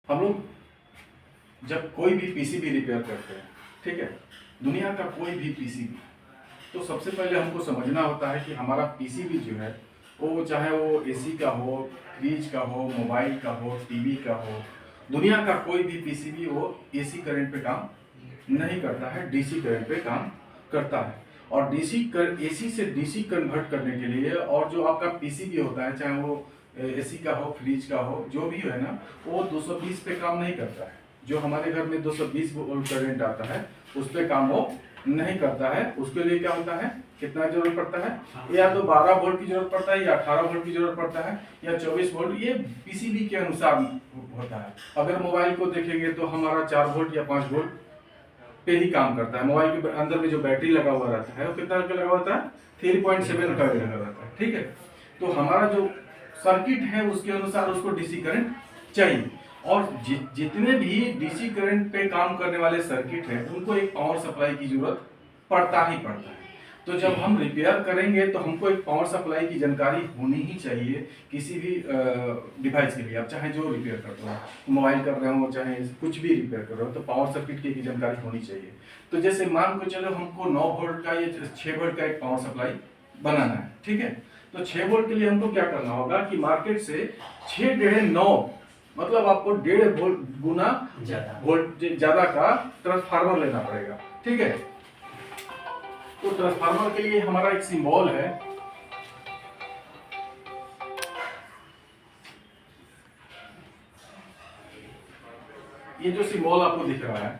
हम लोग जब कोई भी पीसीबी रिपेयर करते हैं, ठीक है, दुनिया का कोई भी पीसीबी, तो सबसे पहले हमको समझना होता है कि हमारा पीसीबी जो है वो चाहे वो एसी का हो, फ्रिज का हो, मोबाइल का हो, टीवी का हो, दुनिया का कोई भी पीसीबी वो एसी करंट पे काम नहीं करता है, डीसी करंट पे काम करता है। और एसी से डीसी कन्वर्ट करने के लिए, और जो आपका पीसीबी होता है चाहे वो एसी का हो, फ्रिज का हो, जो भी है ना, वो 220 पे काम नहीं करता है। जो हमारे घर में 220 वोल्ट करंट आता है उस पे काम वो नहीं करता है। उसके लिए क्या होता है, कितना जरूरत पड़ता है, या तो 12 वोल्ट की जरूरत पड़ता है, या 18 वोल्ट की जरूरत पड़ता है, या 24 वोल्ट, ये पीसीबी के अनुसार होता है। अगर मोबाइल को देखेंगे तो हमारा 4 वोल्ट या 5 वोल्ट पे ही काम करता है। मोबाइल के अंदर में जो बैटरी लगा हुआ रहता है वो कितना का लगा होता है, 3.7 का लगा रहता है, ठीक है। तो हमारा जो सर्किट है उसके अनुसार उसको डीसी करंट चाहिए। और जितने भी डीसी करंट पे काम करने वाले सर्किट हैं उनको एक पावर सप्लाई की जरूरत पड़ता ही पड़ता है। तो जब हम रिपेयर करेंगे तो हमको एक पावर सप्लाई की जानकारी होनी ही चाहिए किसी भी डिवाइस के लिए। आप चाहे जो रिपेयर कर रहे हो, मोबाइल कर रहे हो, चाहे कुछ भी रिपेयर कर रहे हो, तो पावर सर्किट की जानकारी होनी चाहिए। तो जैसे मान को चलो हमको 9 वोल्ट का या 6 वोल्ट का एक पावर सप्लाई बनाना है, ठीक है। तो 6 वोल्ट के लिए हमको क्या करना होगा कि मार्केट से 6 डेढ़ 9 मतलब आपको 1.5 वोल्ट गुना वोल्ट ज्यादा का ट्रांसफार्मर लेना पड़ेगा, ठीक है। तो ट्रांसफार्मर के लिए हमारा एक सिंबल है, ये जो सिंबल आपको दिख रहा है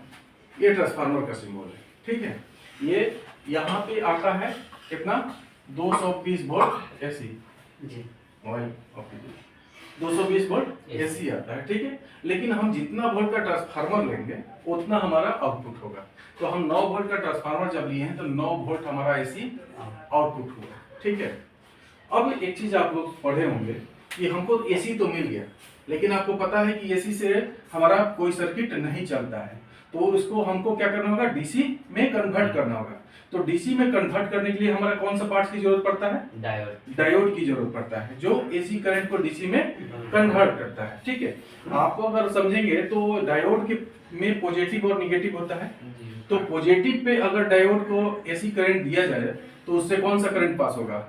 ये ट्रांसफार्मर का सिंबल है, ठीक है। ये यहाँ पे आता है कितना, 220 volt AC, mobile 220 volt AC आता है, ठीक है। लेकिन हम जितना वोल्ट का ट्रांसफार्मर लेंगे उतना हमारा आउटपुट होगा। तो हम 9 वोल्ट का ट्रांसफार्मर जब लिए हैं तो 9 वोल्ट हमारा एसी आउटपुट हुआ, ठीक है। अब एक चीज आप लोग पढ़े होंगे कि हमको एसी तो मिल गया, लेकिन आपको पता है कि एसी से हमारा कोई सर्किट नहीं चलता है, तो उसको हमको क्या करना होगा, डीसी में कन्वर्ट करना होगा। तो डीसी में कन्वर्ट करने के लिए हमारा कौन सा पार्ट की जरूरत पड़ता है, डायोड की जरूरत पड़ता है, जो एसी करंट को डीसी में कन्वर्ट करता है, ठीक है। आपको अगर समझेंगे तो डायोड के में पॉजिटिव और निगेटिव होता है। तो पॉजिटिव पे अगर डायोड को एसी करंट दिया जाए तो उससे कौन सा करंट पास होगा,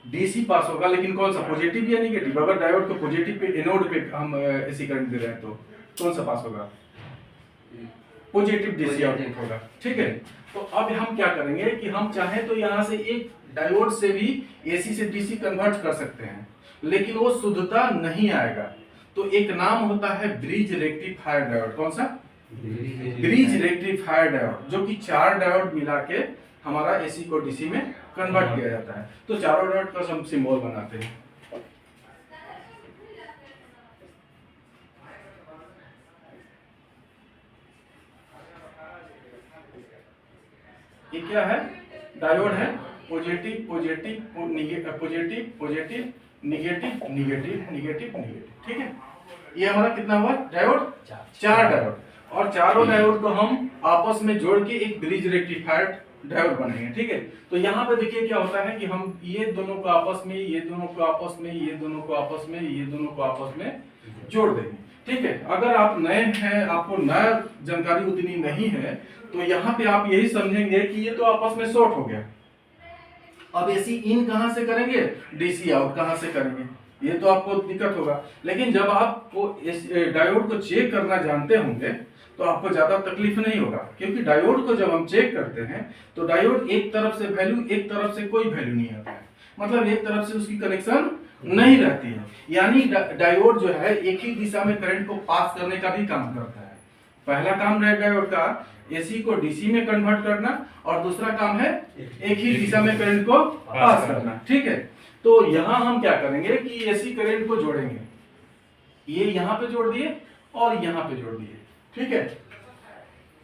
डीसी पास होगा। लेकिन कौन सा, पॉजिटिव या निगेटिव। अगर डायोड को पॉजिटिव पे एनोड पे हम एसी करंट दे रहे हैं तो कौन सा पास होगा, पॉजिटिव डीसी आउटपुट होगा, ठीक है। तो अब हम क्या करेंगे कि हम चाहे तो यहाँ से एक डायोड से भी एसी से डीसी कन्वर्ट कर सकते हैं, लेकिन वो शुद्धता नहीं आएगा। तो एक नाम होता है ब्रिज रेक्टिफायर डायोड। कौन सा, ब्रिज रेक्टिफायर डायोड, जो कि 4 डायोड मिला के हमारा एसी को डीसी में कन्वर्ट किया जाता है। तो चारों डायोड का हम सिंबल बनाते हैं। ये क्या है, डायोड है, positive positive negative, positive positive negative negative negative negative, ठीक है। ये हमारा कितना हुआ डायोड, 4 डायोड। और चारों डायोड को हम आपस में जोड़ के एक ब्रिज रेक्टिफायर डायोड बनाएंगे, ठीक है। तो यहाँ पे देखिए क्या होता है कि हम ये दोनों को आपस में, ये दोनों को आपस में, ये दोनों को आपस में, ये दोनों को आपस में जोड़ देंगे, ठीक है। अगर आप नए हैं, आपको नया जानकारी उतनी नहीं है, तो यहाँ पे आप यही समझेंगे कि ये तो आपस में शॉर्ट हो गया। अब एसी इन कहां से करेंगे, डीसी आउट कहां से करेंगे, ये तो आपको दिक्कत होगा। लेकिन जब आपको डायोड को चेक करना जानते होंगे तो आपको ज्यादा तकलीफ नहीं होगा, क्योंकि डायोड को जब हम चेक करते हैं तो डायोड एक तरफ से वैल्यू, एक तरफ से कोई वैल्यू नहीं आता है, मतलब एक तरफ से उसकी कनेक्शन नहीं रहती है। यानी डायोड जो है एक ही दिशा में करंट को पास करने का भी काम करता है। पहला काम है डायोड का एसी को डीसी में कन्वर्ट करना, और दूसरा काम है एक ही दिशा में करंट को पास करना, ठीक है। तो यहाँ हम क्या करेंगे कि एसी करंट को जोड़ेंगे, ये यहाँ पे जोड़ दिए और यहाँ पे जोड़ दिए, ठीक है।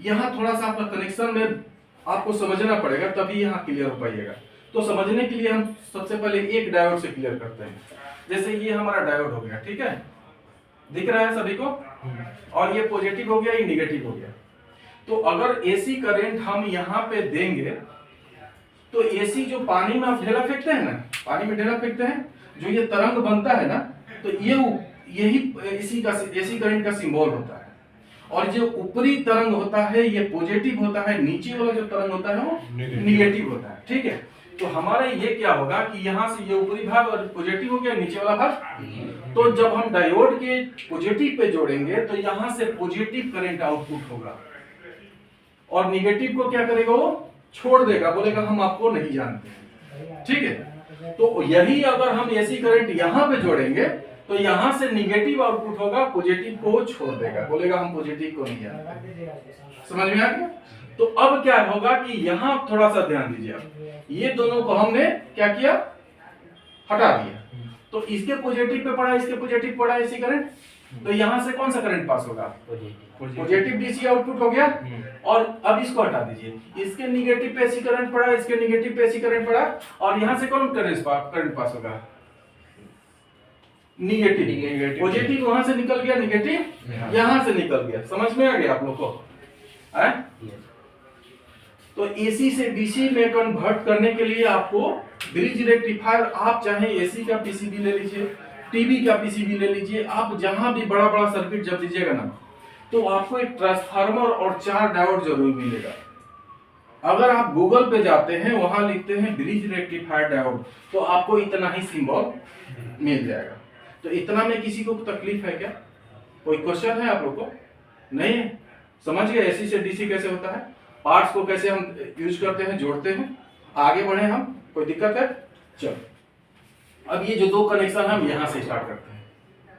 यहाँ थोड़ा सा आपका कनेक्शन में आपको समझना पड़ेगा, तभी यहाँ क्लियर हो पाइएगा। तो समझने के लिए हम सबसे पहले एक डायोड से क्लियर करते हैं। जैसे ये हमारा डायोड हो गया, ठीक है, दिख रहा है सभी को, और ये पॉजिटिव हो गया, ये निगेटिव हो गया। तो अगर एसी करंट हम यहाँ पे देंगे तो एसी जो पानी में आप ढेला फेंकते हैं ना, पानी में ढेला फेंकते हैं, जो ये तरंग बनता है ना, तो यही इसी का एसी करंट का सिंबल होता है। और जो ऊपरी तरंग होता है ये पॉजिटिव होता है, नीचे वाला जो तरंग होता है वो निगेटिव होता है। ठीक है, तो हमारा ये क्या होगा कि यहाँ से ये ऊपरी भाग और पॉजिटिव हो गया, नीचे वाला भाग। तो जब हम डायोड के पॉजिटिव पे जोड़ेंगे तो यहाँ से पॉजिटिव करंट आउटपुट होगा और निगेटिव को क्या करेगा, वो छोड़ देगा, बोलेगा हम आपको नहीं जानते हैं। ठीक है, तो यही अगर हम एसी करंट यहाँ पे जोड़ेंगे तो यहाँ से निगेटिव आउटपुट होगा, पॉजिटिव को छोड़ देगा, बोलेगा हम पॉजिटिव को नहीं जानते। समझ में आ गया? तो अब क्या होगा कि यहाँ थोड़ा सा ध्यान दीजिए, आप ये दोनों को हमने क्या किया, हटा दिया। तो इसके पॉजिटिव पे पड़ा, इसके पॉजिटिव पड़ा एसी करंट, तो यहाँ से कौन सा करंट पास होगा, पॉजिटिव डीसी आउटपुट हो गया। और अब इसको हटा दीजिए, इसके निगेटिव पे एसी करंट पड़ा, इसके निगेटिव पे एसी करंट पड़ा, और यहाँ से कौन करंट पास होगा, निगेटिव। पॉजिटिव वहां से निकल गया, निगेटिव यहां से निकल गया। समझ में आ गया आप लोग को? तो एसी से डीसी में कन्वर्ट करने के लिए आपको ब्रिज रेक्टिफायर, आप चाहे एसी का पीसीबी ले लीजिए, टीवी का पीसीबी ले लीजिए, आप जहां भी बड़ा बड़ा सर्किट जब लीजिएगा ना, तो आपको एक ट्रांसफार्मर और 4 डायोड जरूर मिलेगा। अगर आप गूगल पे जाते हैं, वहां लिखते हैं ब्रिज रेक्टिफायर डायोड, तो आपको इतना ही सिंबल मिल जाएगा। तो इतना में किसी को तकलीफ है क्या? कोई क्वेश्चन है आप लोग को? नहीं है? समझ गए एसी से डीसी कैसे होता है, पार्ट्स को कैसे हम यूज करते हैं, जोड़ते हैं। आगे बढ़े हम, कोई दिक्कत है? चलो, अब ये जो दो कनेक्शन हम यहां से स्टार्ट करते हैं।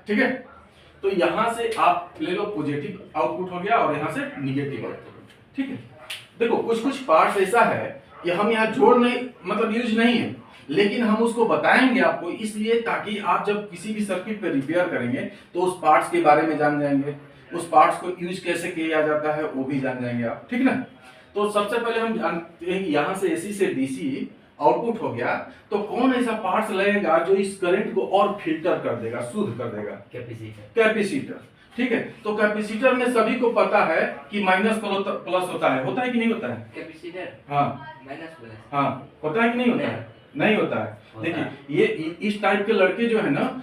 ठीक है, तो यहां से आप ले लो, पॉजिटिव आउटपुट हो गया और यहां से निगेटिव आउटपुट। ठीक है, देखो कुछ कुछ पार्ट्स ऐसा है कि हम यहाँ जोड़ नहीं, मतलब यूज नहीं है, लेकिन हम उसको बताएंगे आपको इसलिए ताकि आप जब किसी भी सर्किट पे रिपेयर करेंगे तो उस पार्ट्स के बारे में जान जाएंगे, उस पार्ट्स को यूज कैसे किया जाता है वो भी जान जाएंगे आप। ठीक ना? तो सबसे पहले हम जानते हैं कि यहाँ से एसी से डीसी आउटपुट हो गया, तो कौन ऐसा पार्ट्स लगेगा जो इस करंट को और फिल्टर कर देगा, शुद्ध कर देगा? कैपेसिटर। ठीक है, तो कैपेसिटर में सभी को पता है कि माइनस प्लस होता है कि नहीं होता है? कैपेसिटर, हाँ माइनस प्लस, हाँ होता है कि नहीं होता है? नहीं होता है। देखिए ये इस टाइप के लड़के जो है ना,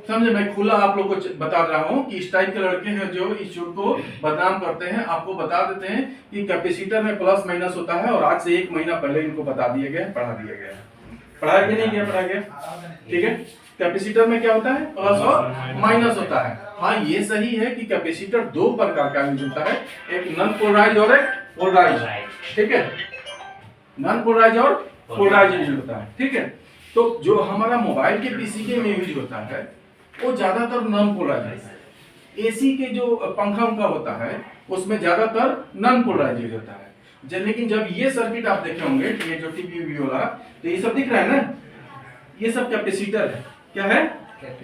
समझे, मैं खुला आप लोग को बता रहा हूँ कि इस टाइप के लड़के हैं जो इस चीज को बदनाम करते हैं, आपको बता देते हैं कि कैपेसिटर में प्लस माइनस होता है, और आज से 1 महीना पहले इनको बता दिए गए, पढ़ा दिया गया। पढ़ाया कि नहीं गया? पढ़ा गया। ठीक है, कैपेसिटर में क्या होता है, प्लस और माइनस होता है। हाँ ये सही है कि कैपेसिटर 2 प्रकार का यूज होता है, एक नॉन पोलराइज और एक पोलराइज। ठीक है, नॉन पोलराइज और पोलराइज यूज होता है। ठीक है, तो जो हमारा मोबाइल के पीसी में यूज होता है वो ज्यादातर नॉन पोलराइज है। एसी के जो पंखा उनका होता है उसमें ज्यादातर नॉन पोलराइज यूज होता है। लेकिन जब ये सर्किट आप देखे होंगे, ये जो टीवी वाला, तो ये सब दिख रहा है ना, ये सब कैपेसिटर है। क्या है?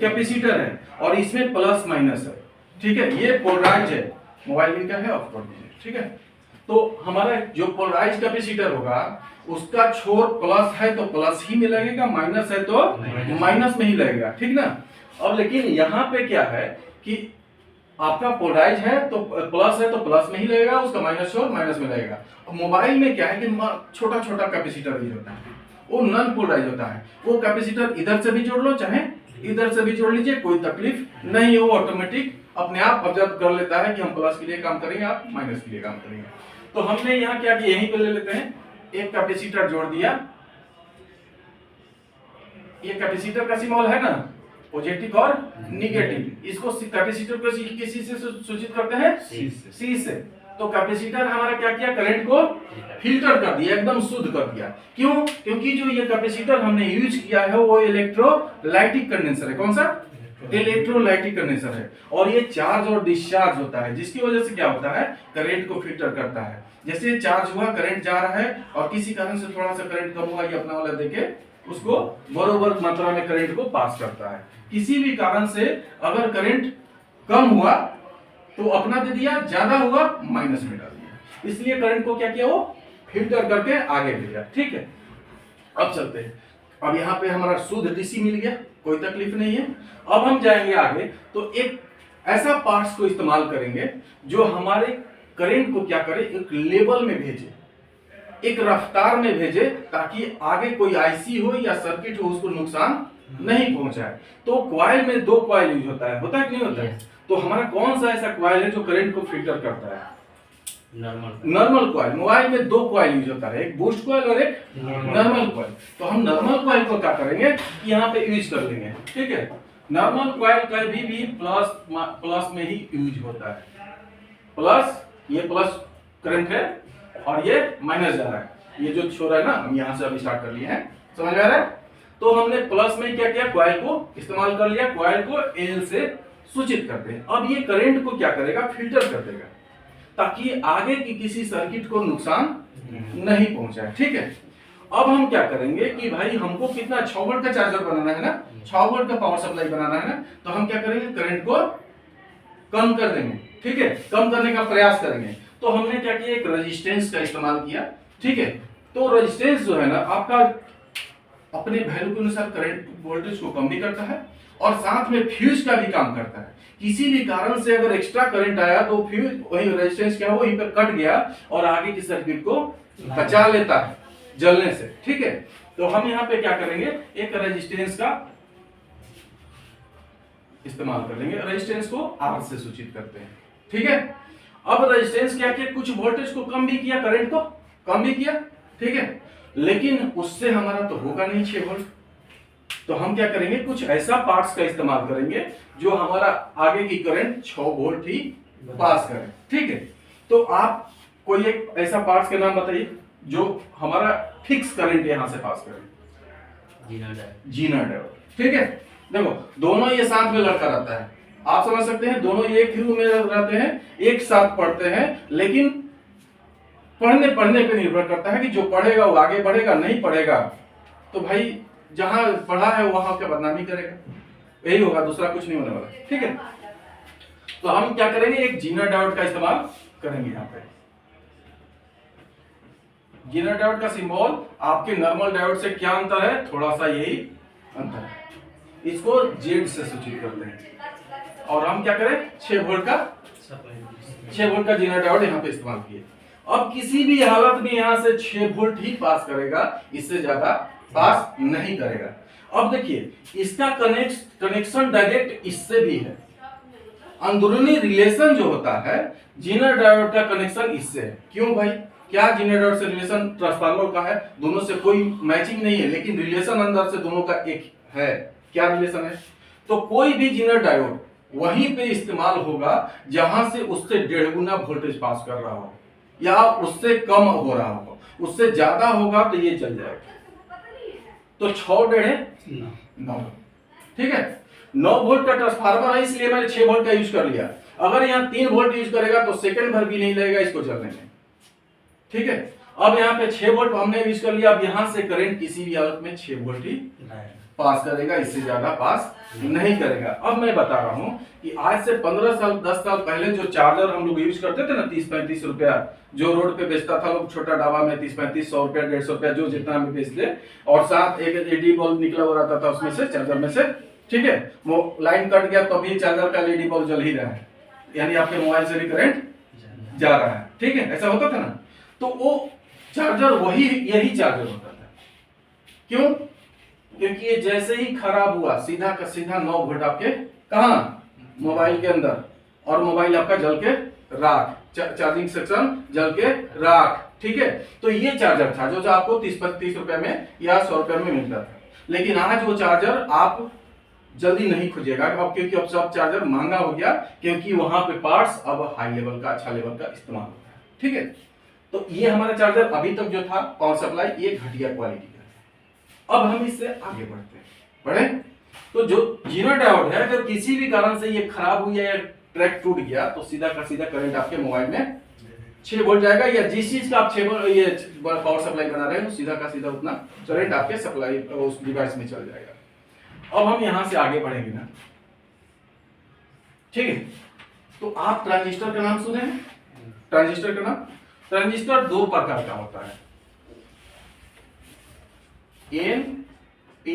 कैपेसिटर है, और इसमें प्लस माइनस है। ठीक है, ये पोलराइज है, मोबाइल इनका है, ऑफ कर दीजिए। ठीक है, तो हमारा जो पोलराइज कैपेसिटर होगा उसका छोर प्लस है तो प्लस ही में लगेगा, माइनस है तो माइनस में ही लगेगा। ठीक ना? अब लेकिन यहाँ पे क्या है कि आपका पोलराइज है तो प्लस है तो प्लस में ही लगेगा, उसका माइनस छोर माइनस में लगेगा। अब मोबाइल में क्या है कि छोटा छोटा कैपेसिटर यूज होता है, वो नॉन पोलराइज होता है। वो कैपेसिटर इधर से भी जोड़ लो चाहे इधर से भी जोड़ लीजिए, कोई तकलीफ नहीं है, वो ऑटोमेटिक अपने आप ऑब्जर्व कर लेता है कि हम प्लस के लिए काम करेंगे, आप माइनस के लिए काम करेंगे। तो हमने यहाँ क्या किया, यहीं पे ले लेते हैं, एक कैपेसिटर जोड़ दिया। ये कैपेसिटर का सिंबल है ना, पॉजिटिव और निगेटिव। इसको कैपेसिटर को किसी से सूचित करते हैं? सी से। तो कैपेसिटर हमारा क्या किया, करंट को फिल्टर कर दिया, एकदम शुद्ध कर दिया। क्यों? क्योंकि जो ये कैपेसिटर हमने यूज किया है वो इलेक्ट्रोलाइटिक कंडेंसर है। कौन सा? इलेक्ट्रोलाइटिक कंडेंसर है, और ये चार्ज और डिस्चार्ज होता है, जिसकी वजह से क्या होता है, करंट को फिल्टर करता है। जैसे चार्ज हुआ, करंट जा रहा है, और किसी कारण से थोड़ा सा करंट कम हुआ, ये अपना वाला देके उसको बराबर मात्रा में करंट को पास करता है। किसी भी कारण से अगर करंट कम हुआ तो अपना दे दिया, ज्यादा हुआ माइनस में डाल दिया, इसलिए करंट को क्या किया, वो फिल्टर करके आगे भेजा। ठीक है, अब चलते हैं। अब यहाँ पे हमारा शुद्ध डीसी मिल गया, कोई तकलीफ नहीं है। अब हम जाएंगे आगे, तो एक ऐसा पार्ट्स को इस्तेमाल करेंगे जो हमारे करंट को क्या करे, एक लेवल में भेजे, एक रफ्तार में भेजे, ताकि आगे कोई आईसी हो या सर्किट हो उसको नुकसान नहीं पहुंचा है। तो कॉइल में दो कॉइल यूज होता है कि नहीं होता है? तो हमारा कौन सा ऐसा कॉइल है जो करंट को फिल्टर करता है? Normal coil. मोबाइल में दो कॉइल यूज होता है, एक बूस्ट कॉइल और एक नॉर्मल कॉइल। तो हम नॉर्मल कॉइल को क्या करेंगे कि यहाँ पे यूज कर लेंगे, ठीक है। नॉर्मल कॉइल कभी भी प्लस में ही यूज होता है। प्लस, ये प्लस करंट है और ये माइनस जा रहा है, ये जो छोड़ रहा है ना, हम यहाँ से अभी स्टार्ट कर लिए हैं, समझ में आ रहा है? तो हमने प्लस में क्या किया, कॉइल को इस्तेमाल कर लिया, कॉइल को एल से सूचित करते हैं। अब ये करंट को क्या करेगा, फिल्टर कर देगा ताकि आगे की किसी सर्किट को नुकसान नहीं पहुंचाए, ठीक है। अब हम क्या करेंगे कि भाई हमको कितना 6 वोल्ट का चार्जर बनाना है ना, 6 वोल्ट का पावर सप्लाई बनाना है ना, तो हम क्या करेंगे, करंट को कम कर देंगे, ठीक है, कम करने का प्रयास करेंगे। तो हमने क्या किया, एक रेजिस्टेंस का इस्तेमाल किया, ठीक है। तो रेजिस्टेंस जो है ना आपका अपने वैल्यू के अनुसार करंट वोल्टेज को कम भी करता है और साथ में फ्यूज का भी काम करता है। किसी भी कारण से अगर एक्स्ट्रा करंट आया तो फ्यूज, वही रेजिस्टेंस क्या हो, वहीं पर कट गया और आगे की सर्किट को बचा लेता है जलने से, ठीक है। तो हम यहाँ पे क्या करेंगे, एक रेजिस्टेंस का इस्तेमाल कर लेंगे, रेजिस्टेंस को आर से सूचित करते हैं, ठीक है। अब रेजिस्टेंस क्या किया, कुछ वोल्टेज को कम भी किया, करंट को कम भी किया, ठीक है, लेकिन उससे हमारा तो होगा नहीं 6 वोल्ट। तो हम क्या करेंगे, कुछ ऐसा पार्ट्स का इस्तेमाल करेंगे जो हमारा आगे की करंट 6 वोल्ट ही पास करे, ठीक है। तो आप कोई एक ऐसा पार्ट्स के नाम बताइए जो हमारा फिक्स करंट यहां से पास करे। जीना डायोड, ठीक है। देखो दोनों ये साथ में लड़का रहता है, आप समझ सकते हैं, दोनों एक ही रूम में रहते हैं, एक साथ पढ़ते हैं, लेकिन पढ़ने पे निर्भर करता है कि जो पढ़ेगा वो आगे बढ़ेगा, नहीं पढ़ेगा तो भाई जहां पढ़ा है वहां के बदनामी करेगा, यही होगा, दूसरा कुछ नहीं होने वाला, ठीक है। तो हम क्या करेंगे, एक जीना डायोड का इस्तेमाल करेंगे। यहाँ पे जीना डायोड का सिंबल आपके नॉर्मल डायोड से क्या अंतर है, थोड़ा सा यही अंतर है, इसको जेड से सूचित करते हैं। और हम क्या करें, 6 वोल्ट का जीना डायोड यहाँ पे इस्तेमाल किए। अब किसी भी हालत में यहाँ से 6 वोल्ट ही पास करेगा, इससे ज्यादा पास नहीं करेगा। अब देखिए इसका कनेक्शन डायरेक्ट इससे भी है, अंदरूनी रिलेशन जो होता है जीना डायोड का कनेक्शन इससे है। क्यों भाई, क्या जीना डायोड से रिलेशन ट्रांसफार्मर का है, दोनों से कोई मैचिंग नहीं है, लेकिन रिलेशन अंदर से दोनों का एक है। क्या रिलेशन है, तो कोई भी जीना डायोड वहीं पे इस्तेमाल होगा जहां से उससे 1.5 गुना वोल्टेज पास कर रहा हो या उससे कम हो रहा हो, उससे ज्यादा होगा तो ये चल जाएगा। तो 6 1.5 9, ठीक है। 9 वोल्ट का ट्रांसफार्मर है, इसलिए मैंने 6 वोल्ट का यूज कर लिया। अगर यहाँ 3 वोल्ट यूज करेगा तो सेकंड भर भी नहीं लगेगा इसको चलने में, ठीक है। अब यहाँ पे 6 वोल्ट हमने यूज कर लिया। अब यहाँ से करंट किसी भी हालत में 6 वोल्ट ही पास करेगा, इससे ज्यादा पास नहीं करेगा। अब मैं बता रहा हूँ कि आज से 15 साल 10 साल पहले जो चार्जर हम लोग यूज करते थे ना, 30-35 रुपया, जो रोड पे बेचता था लोग छोटा डाबा में, 30-35 100 रुपया 150 रुपया जो जितना भी बेचते, और साथ एक एलईडी बल्ब निकला हुआ रहता था उसमें से, चार्जर में से, ठीक है। वो लाइन कट गया तो भी चार्जर का एलईडी बल्ब जल ही रहा है, यानी आपके मोबाइल से भी करंट जा रहा है, ठीक है, ऐसा होता था ना। तो वो चार्जर यही चार्जर होता था। क्यों, क्योंकि ये जैसे ही खराब हुआ सीधा का सीधा 9 वोल्ट आपके कहां, मोबाइल के अंदर, और मोबाइल आपका जल के राख, चार्जिंग सेक्शन जल के राख, ठीक है। तो ये चार्जर था जो आपको 30-35 रुपए में या 100 रुपए में मिलता था। लेकिन आज वो चार्जर आप जल्दी नहीं खोजेगा अब, क्योंकि अब सब चार्जर महंगा हो गया, क्योंकि वहां पे पार्ट्स अब हाई लेवल का, अच्छा लेवल का इस्तेमाल होता है, ठीक है। तो ये हमारा चार्जर अभी तक जो था पावर सप्लाई, ये घटिया क्वालिटी का। अब हम इससे आगे बढ़े। तो जो जीना डायोड है, जब किसी भी कारण से ये खराब हुआ या ट्रैक टूट गया तो सीधा का सीधा करंट आपके मोबाइल में 6 वोल्ट जाएगा, या जिस चीज का आप 6 वोल्ट ये पावर सप्लाई बना रहे हैं, तो सीधा का सीधा उतना करंट आपके सप्लाई उस डिवाइस में चल जाएगा। अब हम यहां से आगे बढ़ेंगे ना, ठीक है। तो आप ट्रांजिस्टर का नाम सुने हैं, ट्रांजिस्टर का नाम। ट्रांजिस्टर 2 प्रकार का होता है, एन पी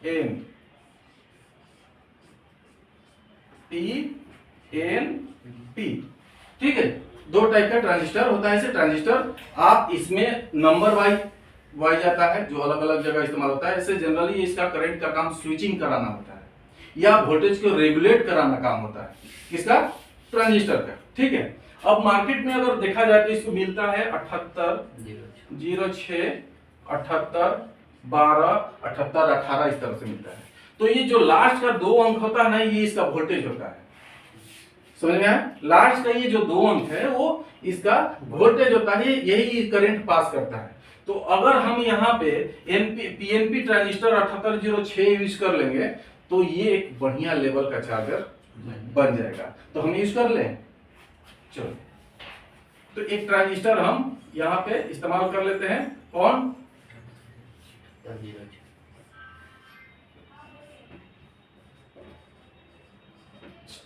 एन, पी, ठीक है। 2 टाइप का ट्रांजिस्टर होता है। ऐसे ट्रांजिस्टर आप इसमें नंबर वाइज वाइज आता है जो अलग अलग जगह इस्तेमाल होता है। ऐसे जनरली इसका करंट का काम स्विचिंग कराना होता है या वोल्टेज को रेगुलेट कराना काम होता है किसका, ट्रांजिस्टर का। ठीक है, अब मार्केट में अगर देखा जाए तो इसको मिलता है 7806 78 12 78 18 इस तरह से मिलता है। तो ये जो लास्ट का 2 अंक होता है ना, ये इसका वोल्टेज होता है। समझ में आया? लास्ट का ये जो 2 अंक है वो इसका वोल्टेज होता है, यही करंट पास करता है। तो अगर हम यहाँ पे पीएनपी ट्रांजिस्टर 7806 यूज कर लेंगे तो ये एक बढ़िया लेवल का चार्जर बन जाएगा। तो हम यूज कर लें, चलो। तो एक ट्रांजिस्टर हम यहाँ पे इस्तेमाल कर लेते हैं, कौन,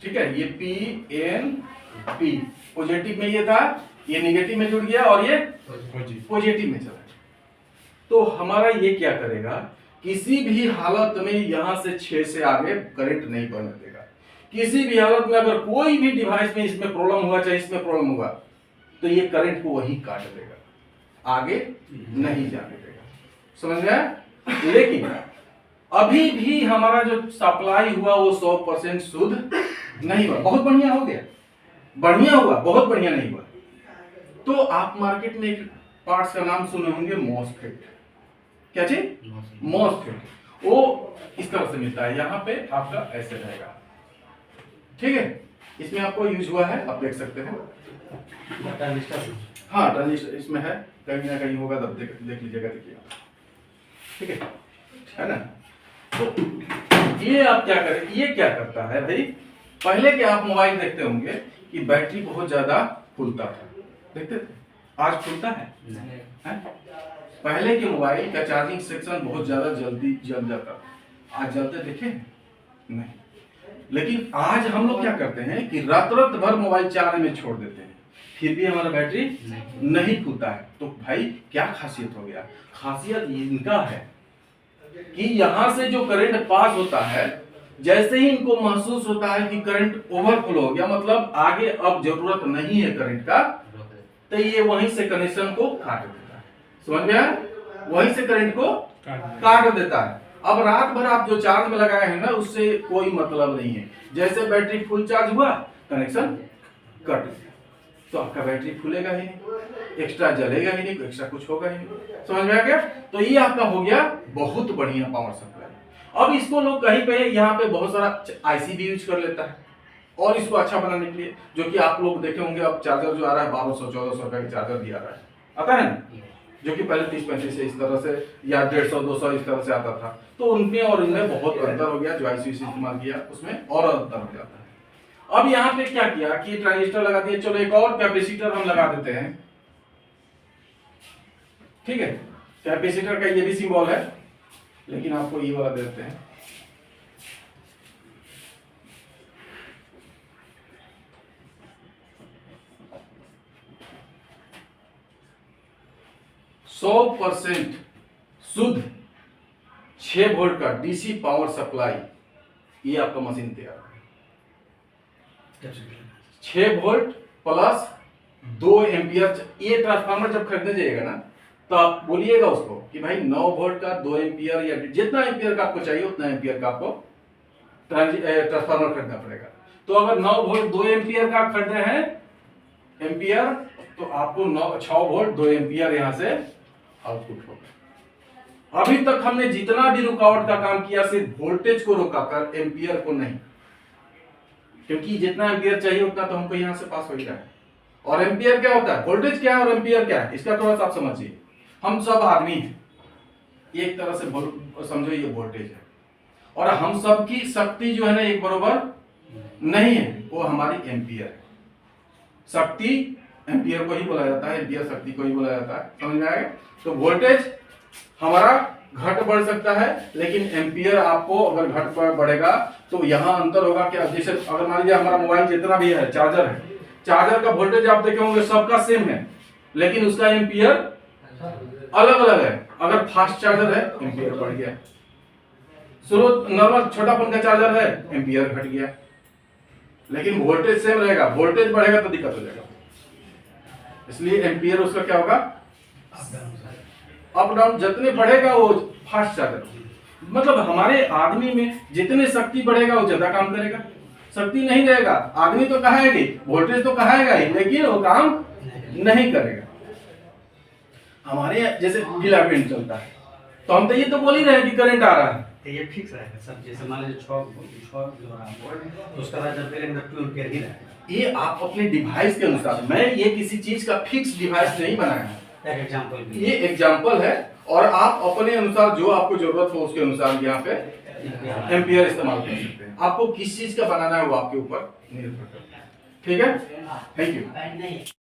ठीक है, ये पी एन पी पॉजिटिव में ये था, ये नेगेटिव में जुड़ गया और ये पॉजिटिव में चला। तो हमारा ये क्या करेगा, किसी भी हालत में यहां से 6 से आगे करंट नहीं बढ़ने देगा। किसी भी हालत में अगर कोई भी डिवाइस में इसमें प्रॉब्लम हुआ, चाहे इसमें प्रॉब्लम हुआ, तो ये करंट को वही काट देगा, आगे नहीं जाने देगा। समझ में आया? लेकिन अभी भी हमारा जो सप्लाई हुआ वो 100% शुद्ध नहीं हुआ। बहुत बढ़िया हो गया, बढ़िया हुआ, बहुत बढ़िया नहीं हुआ। तो आप मार्केट में एक पार्ट्स का नाम सुने होंगे, मॉसफेट। क्या चीज? मॉसफेट। वो इस तरह से मिलता है, यहाँ पे आपका ऐसे रहेगा। ठीक है, इसमें आपको यूज हुआ है, आप देख सकते हैं। हाँ, ट्रांजिस्टर इसमें है, कहीं ना कहीं होगा, तब देख लीजिएगा, देखिए। ठीक है ना? तो ये आप क्या करें, ये क्या करता है भाई, पहले के आप मोबाइल देखते होंगे कि बैटरी बहुत ज्यादा फूलता था, देखते थे? आज फूलता है? पहले के मोबाइल का चार्जिंग सेक्शन बहुत ज्यादा जल्दी जल जाता था, आज जलते देखे नहीं। लेकिन आज हम लोग क्या करते हैं कि रात भर मोबाइल चार्ज में छोड़ देते हैं, फिर भी हमारा बैटरी नहीं फूलता है। तो भाई क्या खासियत हो गया? खासियत इनका है कि यहां से जो करंट पास होता है, जैसे ही इनको महसूस होता है कि करंट ओवरफ्लो हो गया, मतलब आगे अब जरूरत नहीं है करंट का, तो ये वहीं से कनेक्शन को काट देता है। समझ में आया? वहीं से करंट को काट देता है। अब रात भर आप जो चार्ज में लगाए हैं ना, उससे कोई मतलब नहीं है। जैसे बैटरी फुल चार्ज हुआ, कनेक्शन कट गया, तो आपका बैटरी फूलेगा ही नहीं, एक्स्ट्रा जलेगा ही नहीं, एक्स्ट्रा कुछ होगा ही नहीं। समझ में आ गया? तो ये आपका हो गया बहुत बढ़िया पावर सप्लाई। अब इसको लोग कहीं पे यहाँ पे बहुत सारा आईसी भी यूज कर लेता है और इसको अच्छा बनाने के लिए, जो कि आप लोग देखे होंगे, अब चार्जर जो आ रहा है 1200-1400 रुपए का चार्जर भी आ रहा है, आता है ना, जो कि पहले 30-35 से इस तरह से या 150-200 इस तरह से आता था। तो उनमें और इनमें बहुत अंतर हो गया, जो आईसी इस्तेमाल किया उसमें और अंतर हो जाता है। अब यहाँ पे क्या किया कि ट्रांजिस्टर लगा दिया, चलो एक और कैपेसिटर हम लगा देते हैं। ठीक है, कैपेसिटर का ये भी सिंबल है, लेकिन आपको ये वाला देते हैं। %100% शुद्ध 6 वोल्ट का डीसी पावर सप्लाई, ये आपका मशीन तैयार है। 6 वोल्ट प्लस 2 एम्पियर। ये ट्रांसफार्मर जब खरीदने जाइएगा ना, तो आप बोलिएगा उसको कि भाई 9 वोल्ट का 2 एम्पियर या जितना एम्पियर का आपको चाहिए उतना एम्पियर का आपको ट्रांसफार्मर खरीदना पड़ेगा। तो अगर 9 वोल्ट 2 एम्पियर का खरीदे हैं एम्पियर, तो आपको 6 वोल्ट 2 एम्पियर यहां से आउटपुट होगा। अभी तक हमने जितना भी रुकावट का काम किया, सिर्फ वोल्टेज को रोका कर, एम्पियर को नहीं, क्योंकि जितना एम्पियर चाहिए उतना तो हमको यहां से पास हो ही रहा है। और एम्पियर क्या होता है, वोल्टेज क्या है और एम्पियर क्या है, इसका थोड़ा सा आप समझिए। हम सब आदमी हैं, एक तरह से समझो ये वोल्टेज है, और हम सब की शक्ति जो है ना एक बराबर नहीं है, वो हमारी एम्पियर है। शक्ति एम्पियर को ही बोला जाता है, एम्पियर शक्ति को ही बोला जाता है। समझ में आएगा? तो वोल्टेज हमारा घट बढ़ सकता है, लेकिन एम्पियर आपको अगर घट बढ़ेगा तो यहां अंतर होगा। क्या, जैसे अगर मान लीजिए हमारा मोबाइल जितना भी है, चार्जर है, चार्जर का वोल्टेज आप देखे होंगे सबका सेम है, लेकिन उसका एम्पियर अलग अलग है। अगर फास्ट चार्जर है, एम्पियर बढ़ गया। स्लो नॉर्मल छोटापन का चार्जर है, एम्पियर घट गया। लेकिन वोल्टेज सेम रहेगा, वोल्टेज बढ़ेगा तो दिक्कत हो जाएगा। इसलिए एम्पियर उसका क्या होगा, अप डाउन जितने बढ़ेगा वो फास्ट चार्जर। मतलब हमारे आदमी में जितने शक्ति बढ़ेगा वो ज्यादा काम करेगा, शक्ति नहीं रहेगा आदमी तो कहाएगी, वोल्टेज तो कहाएगा ही, लेकिन वो काम नहीं करेगा। हमारे जैसे फिलामेंट चलता है तो हम तो ये तो बोल ही रहे हैं कि करंट आ रहा है, तो ये फिक्स रहेगा सर। जैसे मान लीजिए 6 जो रहा तो उसका बाद जब करेंगे तो 2 एम्पीयर ही रहेगा। ये आप अपने डिवाइस के अनुसार, मैं ये किसी चीज का फिक्स डिवाइस नहीं बनाया है, एक एग्जांपल ये एग्जांपल है और आप अपने अनुसार जो आपको जरूरत हो उसके अनुसार यहाँ पे एम्पियर इस्तेमाल कर सकते हैं। आपको किस चीज का बनाना है वो आपके ऊपर निर्भर करता है। ठीक है, थैंक यू।